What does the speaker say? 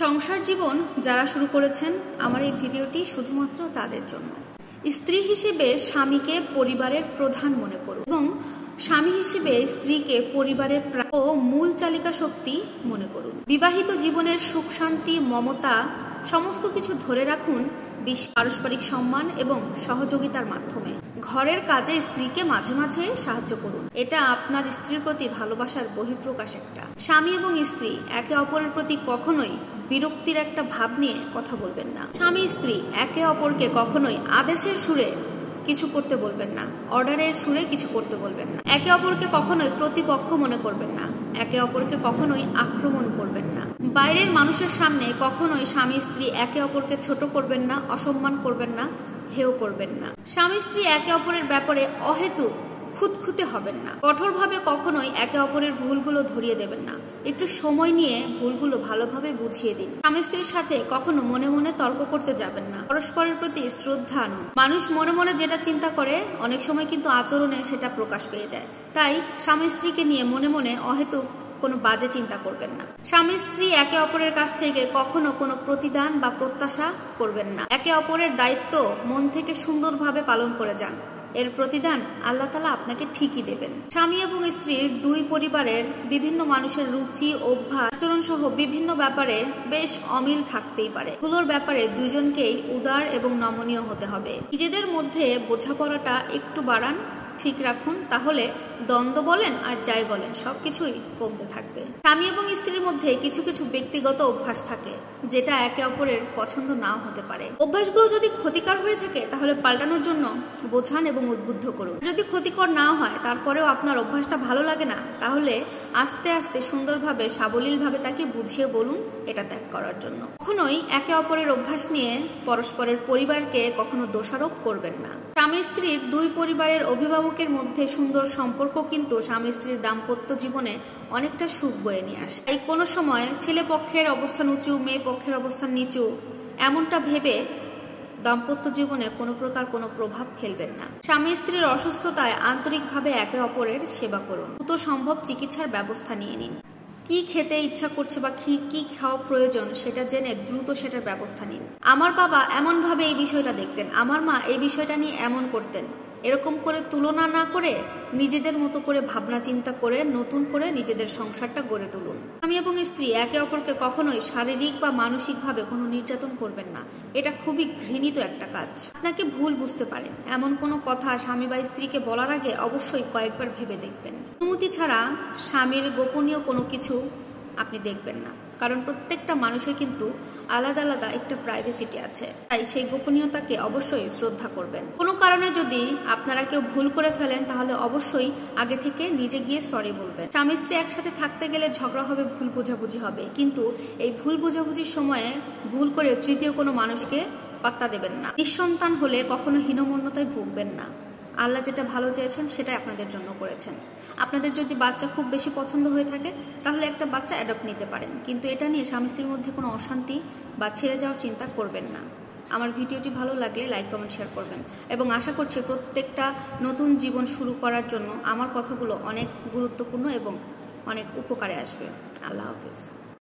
সংসার জীবন যারা শুরু করেছেন আমার এই ভিডিওটি শুধুমাত্র তাদের জন্য। স্ত্রী হিসেবে স্বামীকে পরিবারের প্রধান মনে করুন এবং স্বামী হিসেবে স্ত্রীকে পরিবারের মূল চালিকা শক্তি মনে করুন। বিবাহিত জীবনের সুখ শান্তি মমতা সমস্ত কিছু ধরে রাখুন পারস্পরিক সম্মান এবং সহযোগিতার মাধ্যমে। ঘরের কাজে স্ত্রীকে মাঝে মাঝে সাহায্য করুন, এটা আপনার স্ত্রীর প্রতি ভালোবাসার বহিঃপ্রকাশ। একটা স্বামী এবং স্ত্রী একে অপরের প্রতি কখনোই বিরক্তির একটা ভাব নিয়ে কথা বলবেন না। স্বামী স্ত্রী একে অপরকে কখনোই আদেশের সুরে কিছু করতে বলবেন না, অর্ডারের সুরে কিছু করতে বলবেন না। একে অপরকে কখনোই প্রতিপক্ষ মনে করবেন না, একে অপরকে কখনোই আক্রমণ করবেন না। বাইরের মানুষের সামনে কখনোই স্বামী স্ত্রী একে অপরকে ছোট করবেন না, অসম্মান করবেন না, হেয় করবেন না। স্বামী স্ত্রী একে অপরের ব্যাপারে অহেতুক খুঁতখুঁতে হবেন না। কঠোরভাবে কখনোই একে অপরের ভুলগুলো ধরিয়ে দেবেন না, একটু সময় নিয়ে ভুলগুলো ভালোভাবে বুঝিয়ে দিন। স্বামী স্ত্রীর সাথে কখনো মনে মনে তর্ক করতে যাবেন না, পরস্পরের প্রতি শ্রদ্ধা আনুন। মানুষ মনে মনে যেটা চিন্তা করে অনেক সময় কিন্তু আচরণে সেটা প্রকাশ পেয়ে যায়। তাই স্বামী স্ত্রীকে নিয়ে মনে মনে অহেতুক কোনো বাজে চিন্তা করবেন না। স্বামী স্ত্রী একে অপরের কাছ থেকে কখনো কোনো প্রতিদান বা প্রত্যাশা করবেন না। একে অপরের দায়িত্ব মন থেকে সুন্দরভাবে পালন করে যান, এর প্রতিদান আল্লাহ তাআলা আপনাকে ঠিকই দেবেন। স্বামী এবং স্ত্রীর দুই পরিবারের বিভিন্ন মানুষের রুচি অভ্যাস আচরণ সহ বিভিন্ন ব্যাপারে বেশ অমিল থাকতেই পারে। এগুলোর ব্যাপারে দুজনকেই উদার এবং নমনীয় হতে হবে। নিজেদের মধ্যে বোঝাপড়াটা একটু বাড়ান, ঠিক রাখুন, তাহলে দ্বন্দ্ব বলেন আর যাই বলেন সবকিছুই কমতে থাকবে। স্বামী এবং স্ত্রীর মধ্যে কিছু কিছু ব্যক্তিগত অভ্যাস থাকে যেটা একে অপরের পছন্দ নাও হতে পারে। অভ্যাসগুলো যদি ক্ষতিকর হয়ে থাকে তাহলে পাল্টানোর জন্য বোঝান এবং উদ্বুদ্ধ করুন। যদি ক্ষতিকর না হয় তারপরেও আপনার অভ্যাসটা ভালো লাগে না, তাহলে আস্তে আস্তে সুন্দরভাবে সাবলীলভাবে তাকে বুঝিয়ে বলুন এটা ত্যাগ করার জন্য। কখনোই একে অপরের অভ্যাস নিয়ে পরস্পরের পরিবারকে কখনো দোষারোপ করবেন না। স্বামী স্ত্রীর দুই পরিবারের অভিভাবকের মধ্যে সুন্দর সম্পর্ক কিন্তু স্বামী স্ত্রীর দাম্পত্য জীবনে অনেকটা সুখ বয়ে নিয়ে আসে। তাই কোনো সময় ছেলে পক্ষের অবস্থান উঁচু, মেয়ে পক্ষের অবস্থান নিচু এমনটা ভেবে দাম্পত্য জীবনে কোনো প্রকার কোনো প্রভাব ফেলবেন না। স্বামী স্ত্রীর অসুস্থতায় আন্তরিকভাবে একে অপরের সেবা করুন। দ্রুত সম্ভব চিকিৎসার ব্যবস্থা নিয়ে নিন। কি খেতে ইচ্ছা করছে বা কি খাওয়া প্রয়োজন সেটা জেনে দ্রুত সেটার ব্যবস্থা নিন। আমার বাবা এমনভাবে এই বিষয়টা দেখতেন, আমার মা এই বিষয়টা নিয়ে এমন করতেন, এরকম করে তুলনা না করে নিজেদের মতো করে ভাবনা চিন্তা করে নতুন করে নিজেদের সংসারটা গড়ে তুলুন। স্বামী এবং স্ত্রী একে অপরকে কখনোই শারীরিক বা মানসিকভাবে কোনো নির্যাতন করবেন না, এটা খুবই ঘৃণিত একটা কাজ। আপনাকে ভুল বুঝতে পারে এমন কোনো কথা স্বামী বা স্ত্রীকে বলার আগে অবশ্যই কয়েকবার ভেবে দেখবেন। অনুমতি ছাড়া স্বামীর গোপনীয় কোনো কিছু আপনি দেখবেন না, কারণ প্রত্যেকটা মানুষের কিন্তু আলাদা আলাদা একটা প্রাইভেসিটি আছে, তাই সেই গোপনীয়তাকে অবশ্যই শ্রদ্ধা করবেন। কোনো কারণে যদি আপনারা কেউ ভুল করে ফেলেন তাহলে অবশ্যই আগে থেকে নিজে গিয়ে সরি বলবেন। স্বামী স্ত্রী একসাথে থাকতে গেলে ঝগড়া হবে, ভুল বোঝাবুঝি হবে, কিন্তু এই ভুল বোঝাবুঝির সময়ে ভুল করে তৃতীয় কোনো মানুষকে পাত্তা দেবেন না। নিঃসন্তান হলে কখনো হীনমন্যতায় ভুগবেন না। আল্লাহ যেটা ভালো চেয়েছেন সেটাই আপনাদের জন্য করেছেন। আপনাদের যদি বাচ্চা খুব বেশি পছন্দ হয়ে থাকে তাহলে একটা বাচ্চা অ্যাডপ্ট নিতে পারেন, কিন্তু এটা নিয়ে স্বামী স্ত্রীর মধ্যে কোনো অশান্তি বা ছেড়ে যাওয়ার চিন্তা করবেন না। আমার ভিডিওটি ভালো লাগলে লাইক কমেন্ট শেয়ার করবেন এবং আশা করছি প্রত্যেকটা নতুন জীবন শুরু করার জন্য আমার কথাগুলো অনেক গুরুত্বপূর্ণ এবং অনেক উপকারে আসবে। আল্লাহ হাফেজ।